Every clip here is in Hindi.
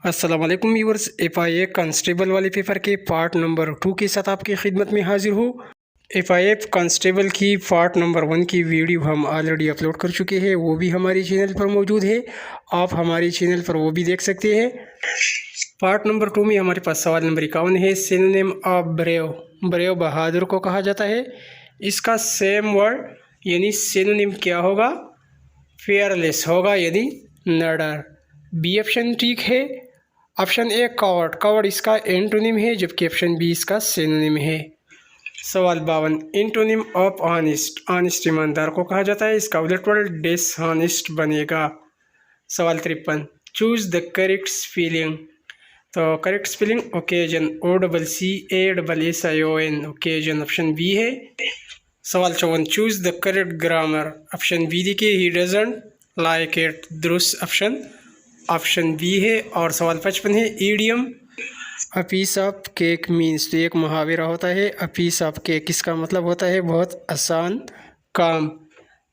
अस्सलाम वालेकुम व्यूअर्स, FIA कांस्टेबल वाले पेपर के पार्ट नंबर 2 के साथ आपकी खिदमत में हाजिर हूँ। FIA कांस्टेबल की पार्ट नंबर 1 की वीडियो हम ऑलरेडी अपलोड कर चुके हैं, वो भी हमारे चैनल पर मौजूद है। आप हमारे चैनल पर वो भी देख सकते हैं। पार्ट नंबर 2 में हमारे पास सवाल नंबर 51 है। सिनोनिम ऑफ ब्रेव, ब्रेव बहादुर को कहा जाता है। इसका सेम वर्ड यानी सिनोनिम क्या होगा? फेयरलेस होगा यानी नडर। बी ऑप्शन ठीक है। ऑप्शन ए कवर्ड, कवर्ड इसका एंटोनिम है, जबकि ऑप्शन बी इसका सिनोनिम है। सवाल 52, एंटोनिम ऑफ ऑनेस्ट, ऑनेस्ट ईमानदार को कहा जाता है। इसका उलट वर्ड डिसऑनेस्ट बनेगा। सवाल 53, चूज द करेक्ट स्पेलिंग। तो correct spelling occasion, OCCASSION, occasion option B है। सवाल 54, choose the correct grammar. Option B देखिए, ही डजंट लाइक इट, दुरुस्त ऑप्शन बी है। और सवाल 55 है, idiom a piece of cake means, तो एक मुहावरा होता है अ पीस ऑफ केक, इसका मतलब होता है बहुत आसान काम।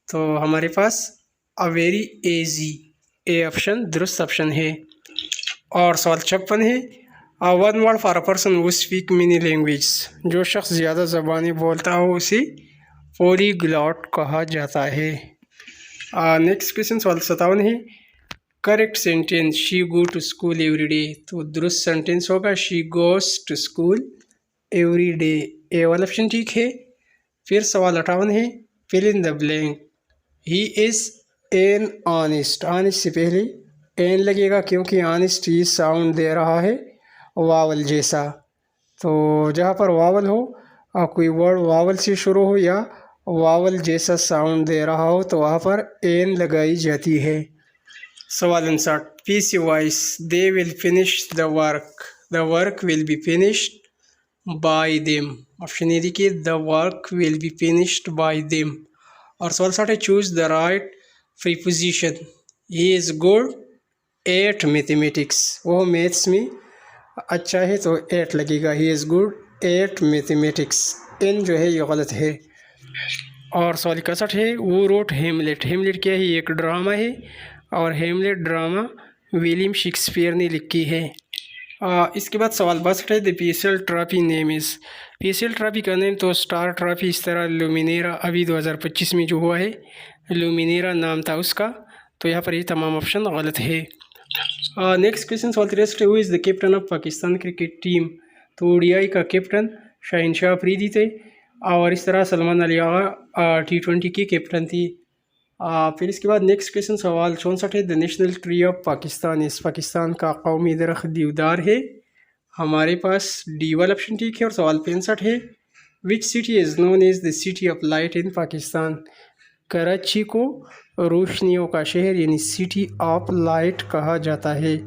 तो हमारे पास a very easy, A option दुरुस्त ऑप्शन है। और सवाल 56 है, one word for a person who speak many language, जो शख्स ज़्यादा ज़बानें बोलता हो उसे पॉलीग्लॉट कहा जाता है। नेक्स्ट क्वेश्चन सवाल 57 है, correct sentence, she go to school every day, तो दुरुस्त सेंटेंस होगा she goes to school every day, A वाला ऑप्शन ठीक है। फिर सवाल 58 है, fill in the blank, he is an honest, honest से पहले एन लगेगा क्योंकि ऑनेस्ट ये साउंड दे रहा है वावल जैसा। तो जहाँ पर वावल हो और कोई वर्ड वावल से शुरू हो या वावल जैसा साउंड दे रहा हो तो वहाँ पर एन लगाई जाती है। सवाल 59, passive voice, they will finish the work will be finished by them, option A देखिए, the work will be finished by them. और सवाल 60 है, choose the right preposition, he is good at mathematics, वो मैथ्स में अच्छा है तो एट लगेगा, he is good at mathematics, in जो है ये गलत है। और सवाल 61 है, वो रोट हेमलेट, हेमलेट क्या है? एक ड्रामा है और हेमलेट ड्रामा विलियम शेक्सपियर ने लिखी है। इसके बाद सवाल 62 है, the PSL trophy name is, PSL trophy का नेम तो स्टार ट्रॉफी, इस तरह लुमिनेरा अभी 2025 में जो हुआ है लुमिनेरा नाम था उसका, तो यहाँ पर ये तमाम ऑप्शन गलत है। नेक्स्ट क्वेश्चन सवाल 63, who is the captain of Pakistan cricket team, तो ODI का कैप्टन शहनशाह अफरीदी थे। और इस तरह सलमान अली आगा T20 की कैप्टन थी। फिर इसके बाद नेक्स्ट क्वेश्चन सवाल 64 है, the national tree of Pakistan इस, पाकिस्तान का कौमी दरख्त देवदार है। हमारे पास डी वाला ऑप्शन ठीक है। और सवाल 65 है, which city is known as the city of light in Pakistan, Karachi को रोशनियों का शहर यानी सिटी ऑफ लाइट कहा जाता है।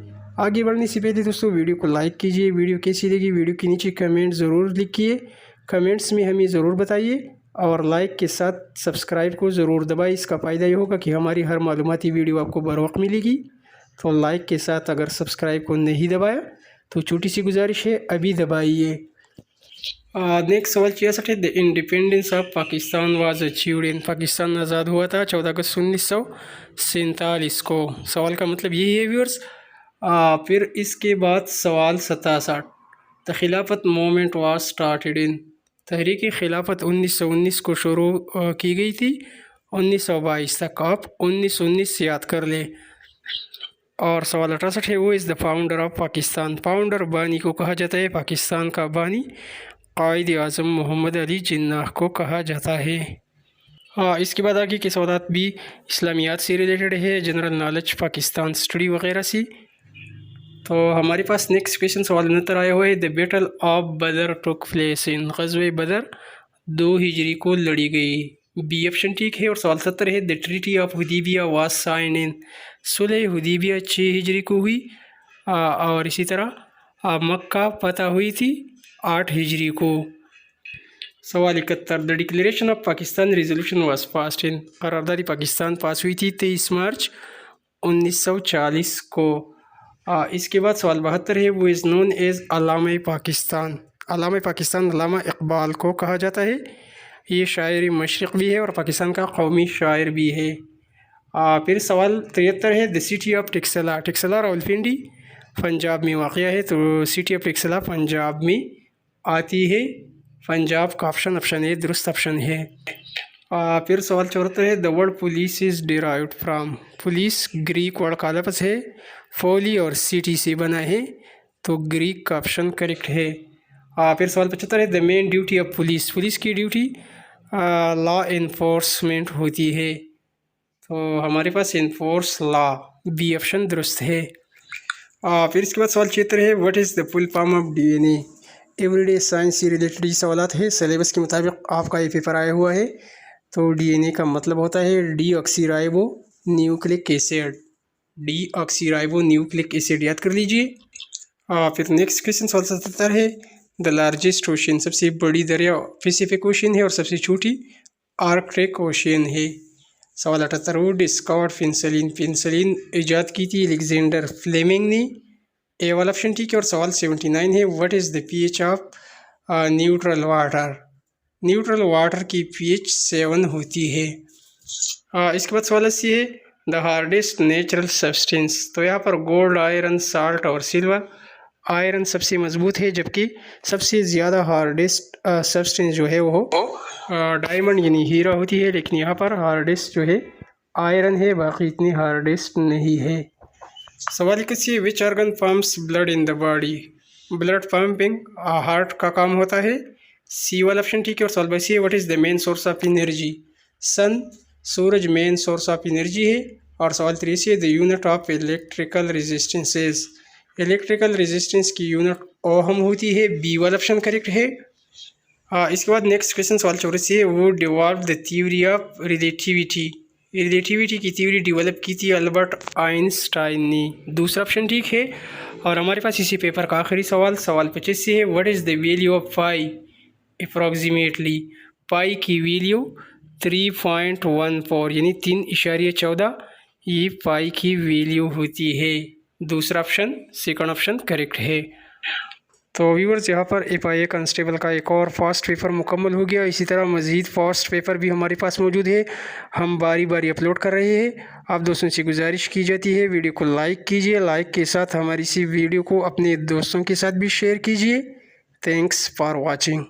आगे बढ़ने से पहले दोस्तों वीडियो को लाइक कीजिए, वीडियो कैसी लगी वीडियो के नीचे कमेंट ज़रूर लिखिए, कमेंट्स में हमें ज़रूर बताइए। और लाइक के साथ सब्सक्राइब को ज़रूर दबाइए, इसका फ़ायदा ये होगा कि हमारी हर मालूमाती वीडियो आपको बर वक्त मिलेगी। तो लाइक के साथ अगर सब्सक्राइब को नहीं दबाया तो छोटी सी गुजारिश है, अभी दबाइए। नेक्स्ट सवाल 66 है, the independence of Pakistan was achieved in, Pakistan आज़ाद हुआ था 14 अगस्त 1947 को। सवाल का मतलब यही है व्यूअर्स। फिर इसके बाद सवाल 67, द खिलाफत मूवमेंट वाज स्टार्टेड इन, तहरीक खिलाफत 1919 को शुरू की गई थी 1922 तक, आप 1919 याद कर ले। और सवाल 68 है, वो is the founder of Pakistan, founder बानी को कहा जाता है, पाकिस्तान का बानी कायद आज़म मोहम्मद अली जिन्नाह को कहा जाता है। इसके बाद आगे के सवालात भी इस्लामियात से रिलेटेड है, जनरल नॉलेज, पाकिस्तान स्टडी वगैरह से। तो हमारे पास नेक्स्ट क्वेश्चन सवाल 69 आया हुआ है, द बैटल ऑफ बदर टुक प्लेस इन, ग़ज़वे बदर 2 हिजरी को लड़ी गई, बी ऑप्शन ठीक है। और सवाल 70 है, the treaty of Hudaibiya was signed in, सुलह हुदैबिया 6 हिजरी को हुई। और इसी तरह मक्का फतह हुई थी 8 हिजरी को। सवाल 71, the declaration of Pakistan resolution was passed in, करारदादी पाकिस्तान पास हुई थी 23 मार्च 1940 को। इसके बाद सवाल 72 है, वो इज़ नोन एज अल्लामा पाकिस्तान, अल्लामा पाकिस्तान अल्लामा इकबाल को कहा जाता है, ये शायर मशरिक़ भी है और पाकिस्तान का कौमी शायर भी है। फिर सवाल 73 है, the city of Taxila, Taxila Rawalpindi Punjab में वाक़ है, तो सिटी ऑफ एक्सला पंजाब में आती है। पंजाब का ऑप्शन ए दुरुस्त ऑप्शन है। फिर सवाल 74 है, the word police is derived from. Police Greek word का लफ्ज़ है, फोली और सिटी से बना है, तो ग्रीक का ऑप्शन करेक्ट है। फिर सवाल 75 है, the main duty of police. Police की ड्यूटी लॉ इन्फोर्समेंट होती है, तो हमारे पास इन्फोर्स लॉ, बी ऑप्शन दुरुस्त है। फिर इसके बाद सवाल 76 है, what is the full form of DNA. Everyday science से रिलेटेड सवालात है, सिलेबस के मुताबिक आपका ये पेपर आया हुआ है। तो डीएनए का मतलब होता है deoxyribo nucleic acid, deoxyribo nucleic acid, याद कर लीजिए। फिर नेक्स्ट क्वेश्चन सवाल 77 है, द लार्जेस्ट ओशन, सबसे बड़ी दरिया पैसिफिक ओशन है और सबसे छोटी आर्कटिक ओशन है। सवाल 78, वो डिस्कवर्ड पेंसिलिन। पेंसिलिन ईजाद की थी अलेक्जेंडर फ्लेमिंग ने, ए वाला ऑप्शन ठीक है। और सवाल 79 है, what is the pH of neutral water. Neutral water की पीएच 7 होती है। इसके बाद सवाल 80 है, द हार्डेस्ट नेचुरल सब्सटेंस। तो यहाँ पर गोल्ड, आयरन, साल्ट और सिल्वर। आयरन सबसे मजबूत है, जबकि सबसे ज़्यादा हार्डेस्ट सब्सटेंस जो है वो डायमंड यानी हीरा होती है, लेकिन यहाँ पर हार्डेस्ट जो है आयरन है, बाकी इतनी हार्डेस्ट नहीं है। सवाल 81, which organ pumps blood in the body. Blood pumping heart का काम होता है, सी वाला ऑप्शन ठीक है। और सवाल 82, what is the main source of energy. Sun, सूरज मेन सोर्स ऑफ एनर्जी है। और सवाल 83, the unit of electrical resistances. Electrical resistance की यूनिट ओहम होती है, बी वाला ऑप्शन करेक्ट है। इसके बाद नेक्स्ट क्वेश्चन सवाल 84 है, वो develop the theory of relativity. Relativity की थ्योरी डेवलप की थी अल्बर्ट आइंस्टाइन ने, दूसरा ऑप्शन ठीक है। और हमारे पास इसी पेपर का आखिरी सवाल, सवाल 85 है, what is the value of pi approximately. Pi की वैल्यू 3.14 यानी 3.14, ये पाई की वैल्यू होती है, दूसरा ऑप्शन सेकंड ऑप्शन करेक्ट है। तो व्यूअर्स, यहाँ पर FIA कांस्टेबल का एक और फास्ट पेपर मुकम्मल हो गया। इसी तरह मज़ीद फास्ट पेपर भी हमारे पास मौजूद है, हम बारी बारी अपलोड कर रहे हैं। आप दोस्तों से गुजारिश की जाती है, वीडियो को लाइक कीजिए, लाइक के साथ हमारी इसी वीडियो को अपने दोस्तों के साथ भी शेयर कीजिए। Thanks for watching.